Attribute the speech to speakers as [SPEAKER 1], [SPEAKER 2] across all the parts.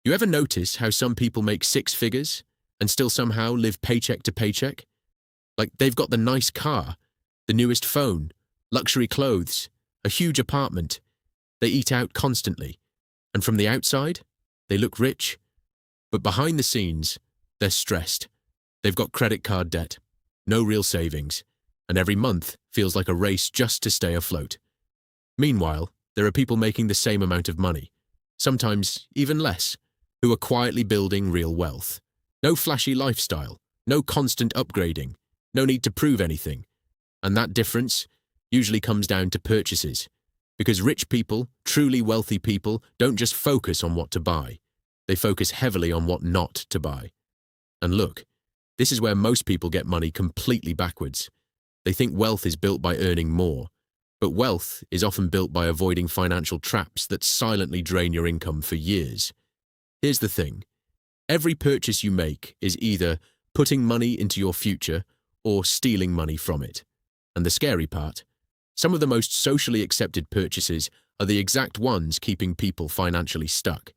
[SPEAKER 1] You ever notice how some people make six figures and still somehow live paycheck to paycheck? Like they've got the nice car, the newest phone, luxury clothes, a huge apartment. They eat out constantly. And from the outside, they look rich. But behind the scenes, they're stressed. They've got credit card debt, no real savings, and every month feels like a race just to stay afloat. Meanwhile, there are people making the same amount of money, sometimes even less, who are quietly building real wealth. No flashy lifestyle, no constant upgrading, no need to prove anything. And that difference usually comes down to purchases. Because rich people, truly wealthy people, don't just focus on what to buy. They focus heavily on what not to buy. And look, this is where most people get money completely backwards. They think wealth is built by earning more, but wealth is often built by avoiding financial traps that silently drain your income for years. Here's the thing. Every purchase you make is either putting money into your future or stealing money from it. And the scary part, some of the most socially accepted purchases are the exact ones keeping people financially stuck.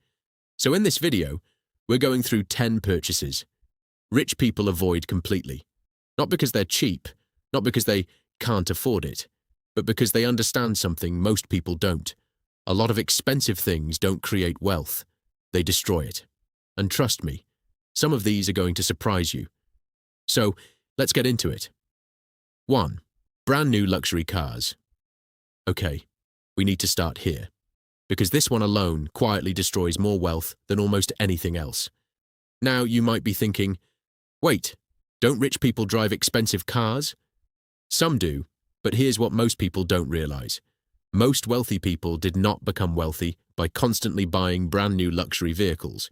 [SPEAKER 1] So in this video, we're going through 10 purchases rich people avoid completely. Not because they're cheap, not because they can't afford it, but because they understand something most people don't. A lot of expensive things don't create wealth. They destroy it. And trust me, some of these are going to surprise you. So, let's get into it. 1. Brand new luxury cars. Okay, we need to start here, because this one alone quietly destroys more wealth than almost anything else. Now you might be thinking, wait, don't rich people drive expensive cars? Some do, but here's what most people don't realize. Most wealthy people did not become wealthy by constantly buying brand new luxury vehicles.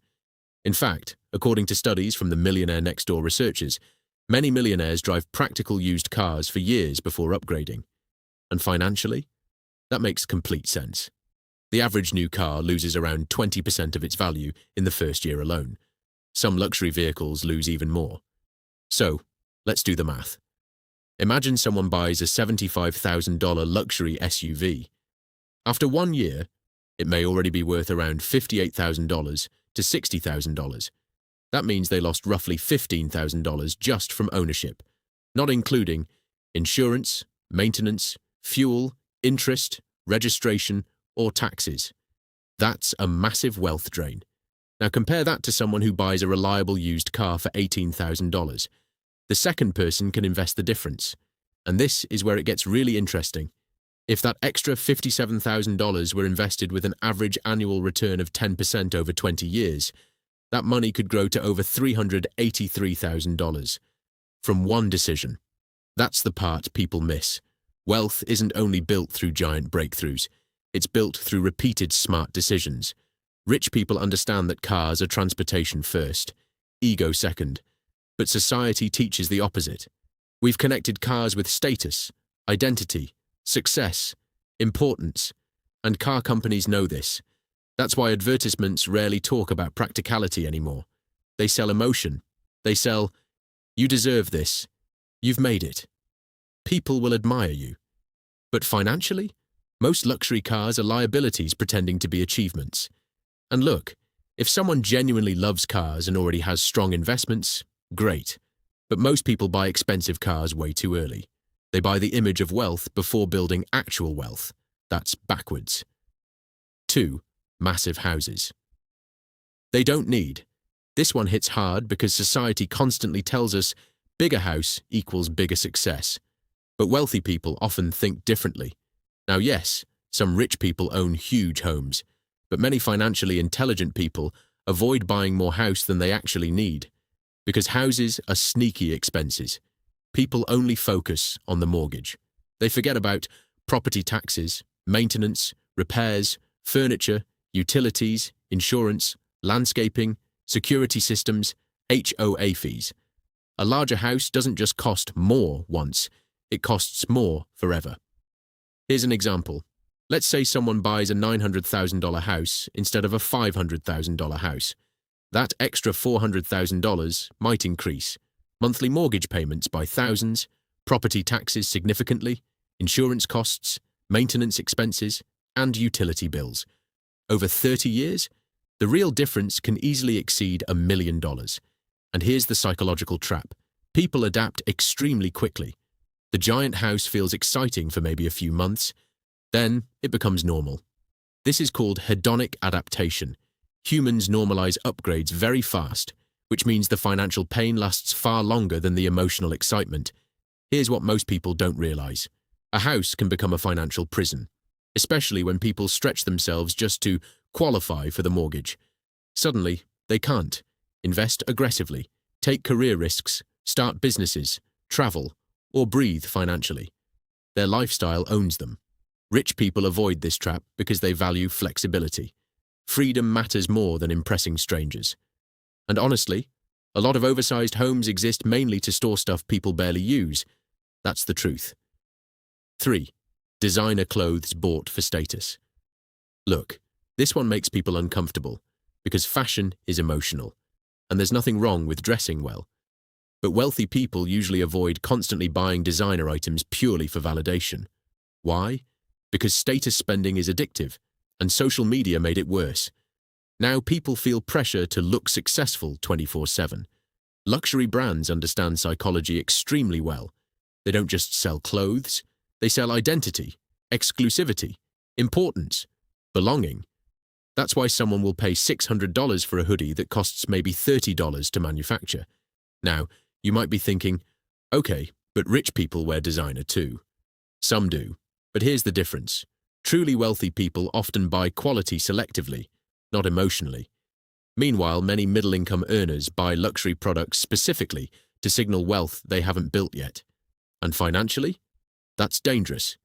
[SPEAKER 1] In fact, according to studies from the Millionaire Next Door researchers, many millionaires drive practical used cars for years before upgrading. And financially, that makes complete sense. The average new car loses around 20% of its value in the first year alone. Some luxury vehicles lose even more. So, let's do the math. Imagine someone buys a $75,000 luxury SUV. After 1 year, it may already be worth around $58,000 to $60,000. That means they lost roughly $15,000 just from ownership, not including insurance, maintenance, fuel, interest, registration, or taxes. That's a massive wealth drain. Now compare that to someone who buys a reliable used car for $18,000. The second person can invest the difference. And this is where it gets really interesting. If that extra $57,000 were invested with an average annual return of 10% over 20 years, that money could grow to over $383,000 from one decision. That's the part people miss. Wealth isn't only built through giant breakthroughs. It's built through repeated smart decisions. Rich people understand that cars are transportation first, ego second. But society teaches the opposite. We've connected cars with status, identity, success, importance, and car companies know this. That's why advertisements rarely talk about practicality anymore. They sell emotion. They sell, you deserve this. You've made it. People will admire you. But financially, most luxury cars are liabilities pretending to be achievements. And look, if someone genuinely loves cars and already has strong investments, great. But most people buy expensive cars way too early. They buy the image of wealth before building actual wealth. That's backwards. 2. Massive houses. They don't need. This one hits hard because society constantly tells us bigger house equals bigger success. But wealthy people often think differently. Now yes, some rich people own huge homes, but many financially intelligent people avoid buying more house than they actually need. Because houses are sneaky expenses. People only focus on the mortgage. They forget about property taxes, maintenance, repairs, furniture, utilities, insurance, landscaping, security systems, HOA fees. A larger house doesn't just cost more once, it costs more forever. Here's an example. Let's say someone buys a $900,000 house instead of a $500,000 house. That extra $400,000 might increase monthly mortgage payments by thousands, property taxes significantly, insurance costs, maintenance expenses, and utility bills. Over 30 years, The real difference can easily exceed $1 million. And here's the psychological trap. People adapt extremely quickly. The giant house feels exciting for maybe a few months, then it becomes normal. This is called hedonic adaptation. Humans normalize upgrades very fast, which means the financial pain lasts far longer than the emotional excitement. Here's what most people don't realize. A house can become a financial prison, especially when people stretch themselves just to qualify for the mortgage. Suddenly, they can't invest aggressively, take career risks, start businesses, travel, or breathe financially. Their lifestyle owns them. Rich people avoid this trap because they value flexibility. Freedom matters more than impressing strangers. And honestly, a lot of oversized homes exist mainly to store stuff people barely use. That's the truth. 3. Designer clothes bought for status. Look, this one makes people uncomfortable because fashion is emotional, and there's nothing wrong with dressing well. But wealthy people usually avoid constantly buying designer items purely for validation. Why? Because status spending is addictive, and social media made it worse. Now people feel pressure to look successful 24/7. Luxury brands understand psychology extremely well. They don't just sell clothes, they sell identity, exclusivity, importance, belonging. That's why someone will pay $600 for a hoodie that costs maybe $30 to manufacture. Now, you might be thinking, okay, but rich people wear designer too. Some do, but here's the difference. Truly wealthy people often buy quality selectively, not emotionally. Meanwhile, many middle-income earners buy luxury products specifically to signal wealth they haven't built yet. And financially? That's dangerous.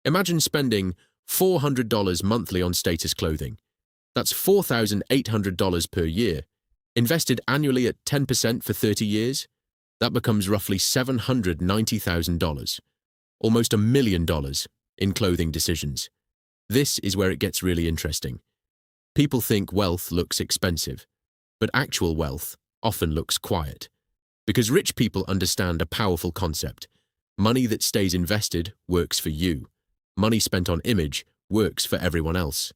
[SPEAKER 1] Imagine spending $400 monthly on status clothing. That's $4,800 per year. Invested annually at 10% for 30 years, that becomes roughly $790,000, almost $1 million in clothing decisions. This is where it gets really interesting. People think wealth looks expensive, but actual wealth often looks quiet. Because rich people understand a powerful concept. Money that stays invested works for you. Money spent on image works for everyone else.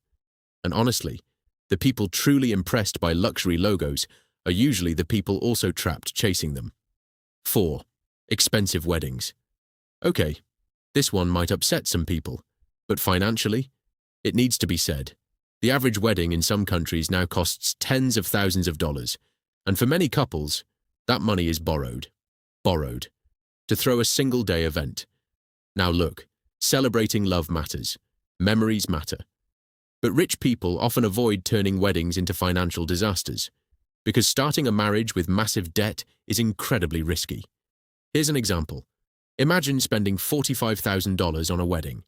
[SPEAKER 1] And honestly, the people truly impressed by luxury logos are usually the people also trapped chasing them. 4. Expensive weddings. Okay, this one might upset some people, but financially, it needs to be said. The average wedding in some countries now costs tens of thousands of dollars, and for many couples, that money is borrowed. Borrowed. To throw a single-day event. Now look, celebrating love matters. Memories matter. But rich people often avoid turning weddings into financial disasters, because starting a marriage with massive debt is incredibly risky. Here's an example. Imagine spending $45,000 on a wedding.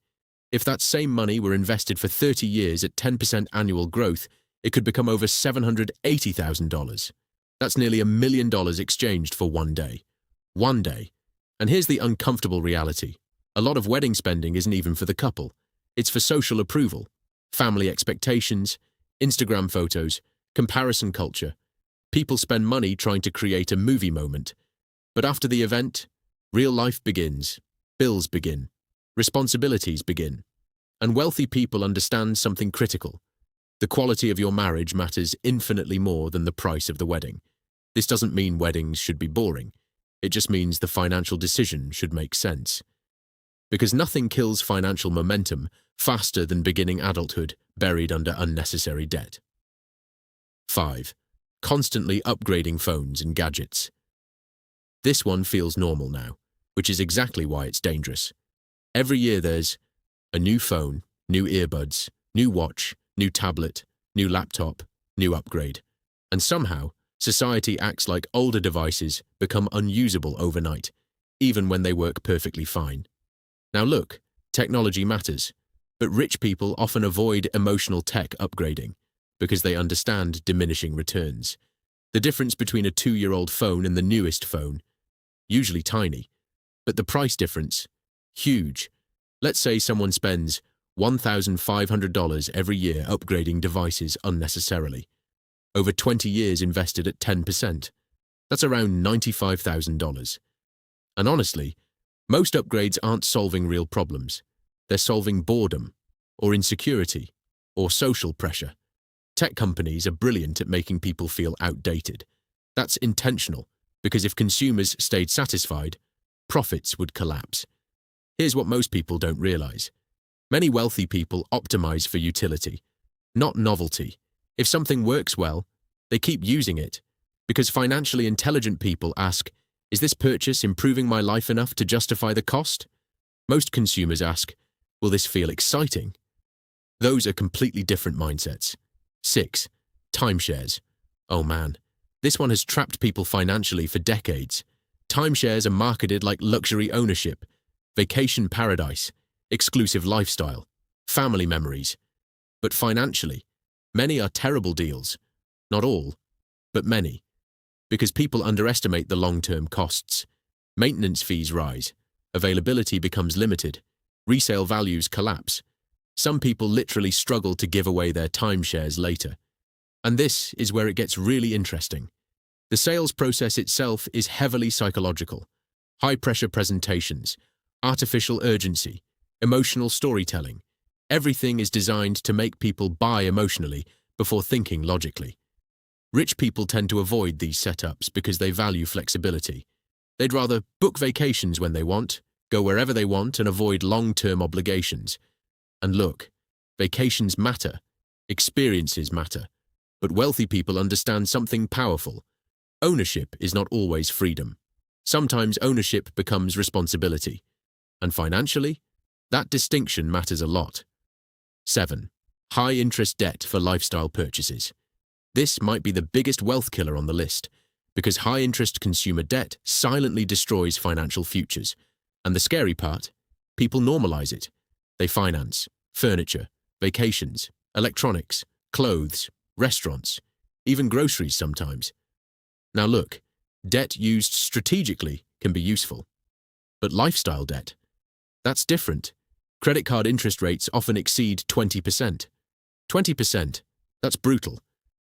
[SPEAKER 1] If that same money were invested for 30 years at 10% annual growth, it could become over $780,000. That's nearly $1 million exchanged for one day. One day. And here's the uncomfortable reality. A lot of wedding spending isn't even for the couple. It's for social approval, family expectations, Instagram photos, comparison culture. People spend money trying to create a movie moment. But after the event, real life begins. Bills begin. Responsibilities begin. And wealthy people understand something critical. The quality of your marriage matters infinitely more than the price of the wedding. This doesn't mean weddings should be boring. It just means the financial decision should make sense. Because nothing kills financial momentum faster than beginning adulthood buried under unnecessary debt. 5. Constantly upgrading phones and gadgets. This one feels normal now, which is exactly why it's dangerous. Every year there's a new phone, new earbuds, new watch, new tablet, new laptop, new upgrade. And somehow, society acts like older devices become unusable overnight, even when they work perfectly fine. Now look, technology matters, but rich people often avoid emotional tech upgrading because they understand diminishing returns. The difference between a 2-year-old phone and the newest phone, usually tiny, but the price difference, huge. Let's say someone spends $1,500 every year upgrading devices unnecessarily. Over 20 years invested at 10%. That's around $95,000. And honestly, most upgrades aren't solving real problems. They're solving boredom, or insecurity, or social pressure. Tech companies are brilliant at making people feel outdated. That's intentional, because if consumers stayed satisfied, profits would collapse. Here's what most people don't realize. Many wealthy people optimize for utility, not novelty. If something works well, they keep using it, because financially intelligent people ask, is this purchase improving my life enough to justify the cost? Most consumers ask, will this feel exciting? Those are completely different mindsets. 6. Timeshares. Oh man, this one has trapped people financially for decades. Timeshares are marketed like luxury ownership, vacation paradise, exclusive lifestyle, family memories. But financially, many are terrible deals. Not all, but many. Because people underestimate the long-term costs. Maintenance fees rise, availability becomes limited, resale values collapse. Some people literally struggle to give away their timeshares later. And this is where it gets really interesting. The sales process itself is heavily psychological. High-pressure presentations, artificial urgency, emotional storytelling. Everything is designed to make people buy emotionally before thinking logically. Rich people tend to avoid these setups because they value flexibility. They'd rather book vacations when they want, go wherever they want, and avoid long-term obligations. And look, vacations matter, experiences matter, but wealthy people understand something powerful. Ownership is not always freedom. Sometimes ownership becomes responsibility. And financially, that distinction matters a lot. 7. High-interest debt for lifestyle purchases. This might be the biggest wealth killer on the list, because high-interest consumer debt silently destroys financial futures. And the scary part, people normalize it. They finance furniture, vacations, electronics, clothes, restaurants, even groceries sometimes. Now look, debt used strategically can be useful. But lifestyle debt? That's different. Credit card interest rates often exceed 20%. 20%, that's brutal.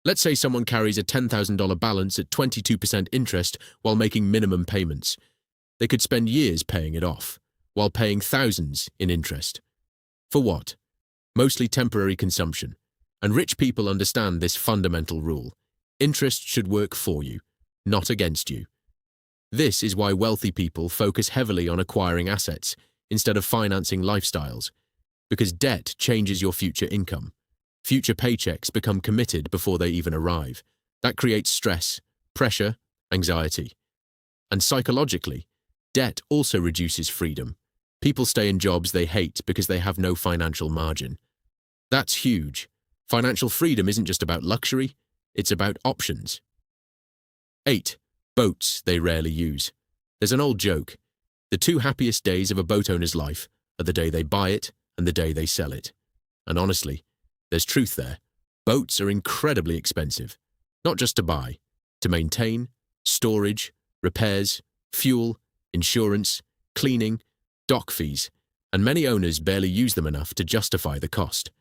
[SPEAKER 1] Let's say someone carries a $10,000 balance at 22% interest while making minimum payments. They could spend years paying it off, while paying thousands in interest. For what? Mostly temporary consumption. And rich people understand this fundamental rule. Interest should work for you, not against you. This is why wealthy people focus heavily on acquiring assets instead of financing lifestyles, because debt changes your future income. Future paychecks become committed before they even arrive. That creates stress, pressure, anxiety. And psychologically, debt also reduces freedom. People stay in jobs they hate because they have no financial margin. That's huge. Financial freedom isn't just about luxury, it's about options. 8. Boats they rarely use. There's an old joke. The two happiest days of a boat owner's life are the day they buy it and the day they sell it. And honestly, there's truth there. Boats are incredibly expensive. Not just to buy, to maintain, storage, repairs, fuel, insurance, cleaning, dock fees, and many owners barely use them enough to justify the cost.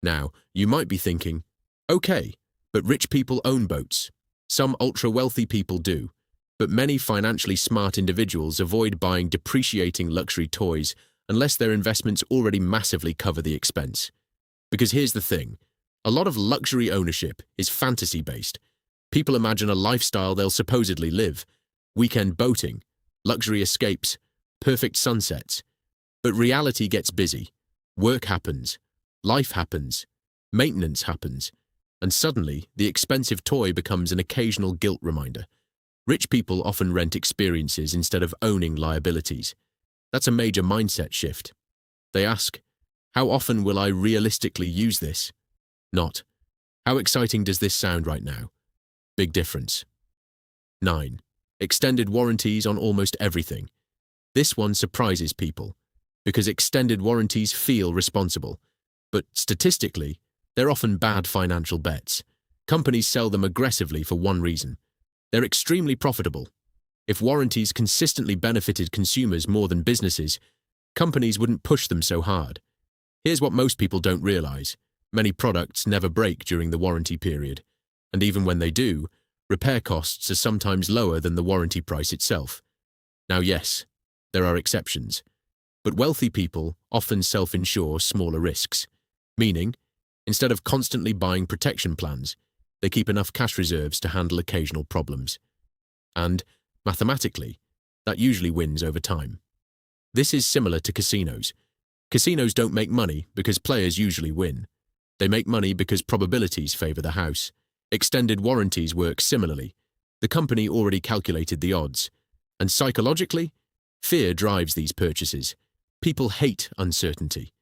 [SPEAKER 1] Now, you might be thinking, okay, but rich people own boats. Some ultra-wealthy people do, but many financially smart individuals avoid buying depreciating luxury toys unless their investments already massively cover the expense. Because here's the thing, a lot of luxury ownership is fantasy-based. People imagine a lifestyle they'll supposedly live, weekend boating, luxury escapes, perfect sunsets. But reality gets busy, work happens, life happens, maintenance happens, and suddenly the expensive toy becomes an occasional guilt reminder. Rich people often rent experiences instead of owning liabilities. That's a major mindset shift. They ask, how often will I realistically use this? Not, how exciting does this sound right now? Big difference. 9. Extended warranties on almost everything. This one surprises people, because extended warranties feel responsible. But statistically, they're often bad financial bets. Companies sell them aggressively for one reason. They're extremely profitable. If warranties consistently benefited consumers more than businesses, companies wouldn't push them so hard. Here's what most people don't realize. Many products never break during the warranty period. And even when they do, repair costs are sometimes lower than the warranty price itself. Now yes, there are exceptions. But wealthy people often self-insure smaller risks. Meaning, Instead of constantly buying protection plans, they keep enough cash reserves to handle occasional problems. And, mathematically, that usually wins over time. This is similar to casinos. Casinos don't make money because players usually win. They make money because probabilities favor the house. Extended warranties work similarly. The company already calculated the odds. And psychologically, fear drives these purchases. People hate uncertainty.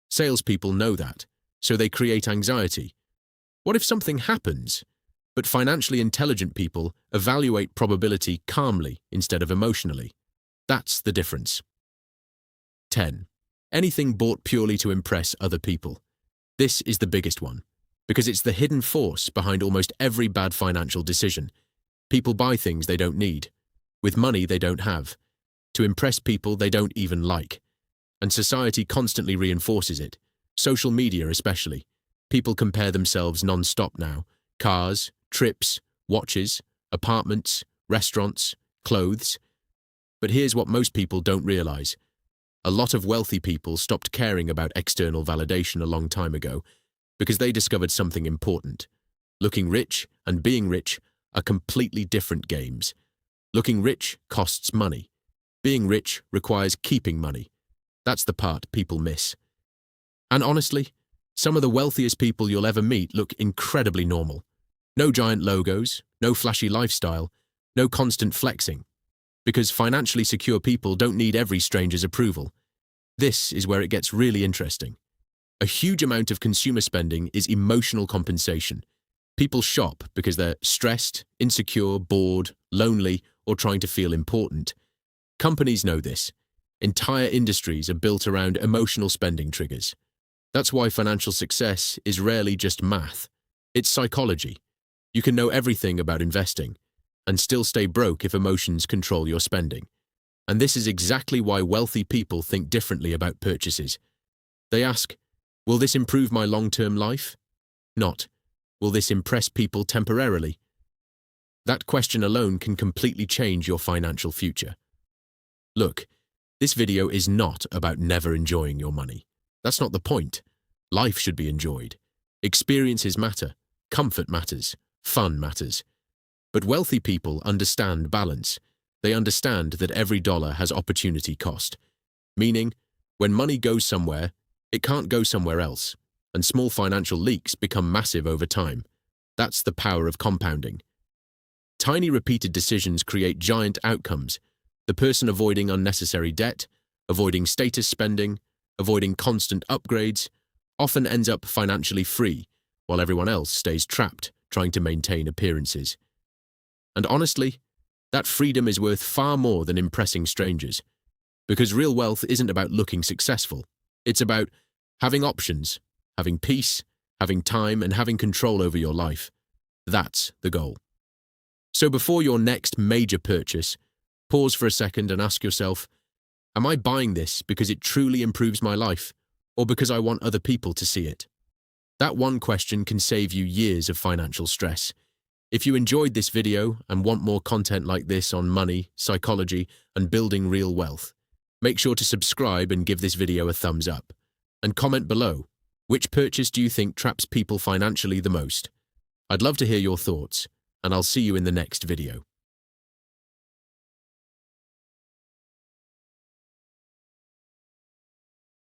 [SPEAKER 1] Salespeople know that, so they create anxiety. What if something happens? But financially intelligent people evaluate probability calmly instead of emotionally. That's the difference. 10. Anything bought purely to impress other people. This is the biggest one, because it's the hidden force behind almost every bad financial decision. People buy things they don't need, with money they don't have, to impress people they don't even like. And society constantly reinforces it, social media especially. People compare themselves non-stop now. Cars, trips, watches, apartments, restaurants, clothes. But here's what most people don't realize. A lot of wealthy people stopped caring about external validation a long time ago because they discovered something important. Looking rich and being rich are completely different games. Looking rich costs money. Being rich requires keeping money. That's the part people miss. And honestly, some of the wealthiest people you'll ever meet look incredibly normal. No giant logos, no flashy lifestyle, no constant flexing. Because financially secure people don't need every stranger's approval. This is where it gets really interesting. A huge amount of consumer spending is emotional compensation. People shop because they're stressed, insecure, bored, lonely, or trying to feel important. Companies know this. Entire industries are built around emotional spending triggers. That's why financial success is rarely just math. It's psychology. You can know everything about investing and still stay broke if emotions control your spending. And this is exactly why wealthy people think differently about purchases. They ask, will this improve my long-term life? Not, will this impress people temporarily? That question alone can completely change your financial future. Look, this video is not about never enjoying your money. That's not the point. Life should be enjoyed. Experiences matter, comfort matters, fun matters. But wealthy people understand balance. They understand that every dollar has opportunity cost. Meaning, when money goes somewhere, it can't go somewhere else, and small financial leaks become massive over time. That's the power of compounding. Tiny repeated decisions create giant outcomes. The person avoiding unnecessary debt, avoiding status spending, avoiding constant upgrades, often ends up financially free, while everyone else stays trapped, trying to maintain appearances. And honestly, that freedom is worth far more than impressing strangers. Because real wealth isn't about looking successful. It's about having options, having peace, having time, and having control over your life. That's the goal. So before your next major purchase, pause for a second and ask yourself, am I buying this because it truly improves my life, or because I want other people to see it? That one question can save you years of financial stress. If you enjoyed this video and want more content like this on money, psychology, and building real wealth, make sure to subscribe and give this video a thumbs up. And comment below, which purchase do you think traps people financially the most? I'd love to hear your thoughts, and I'll see you in the next video.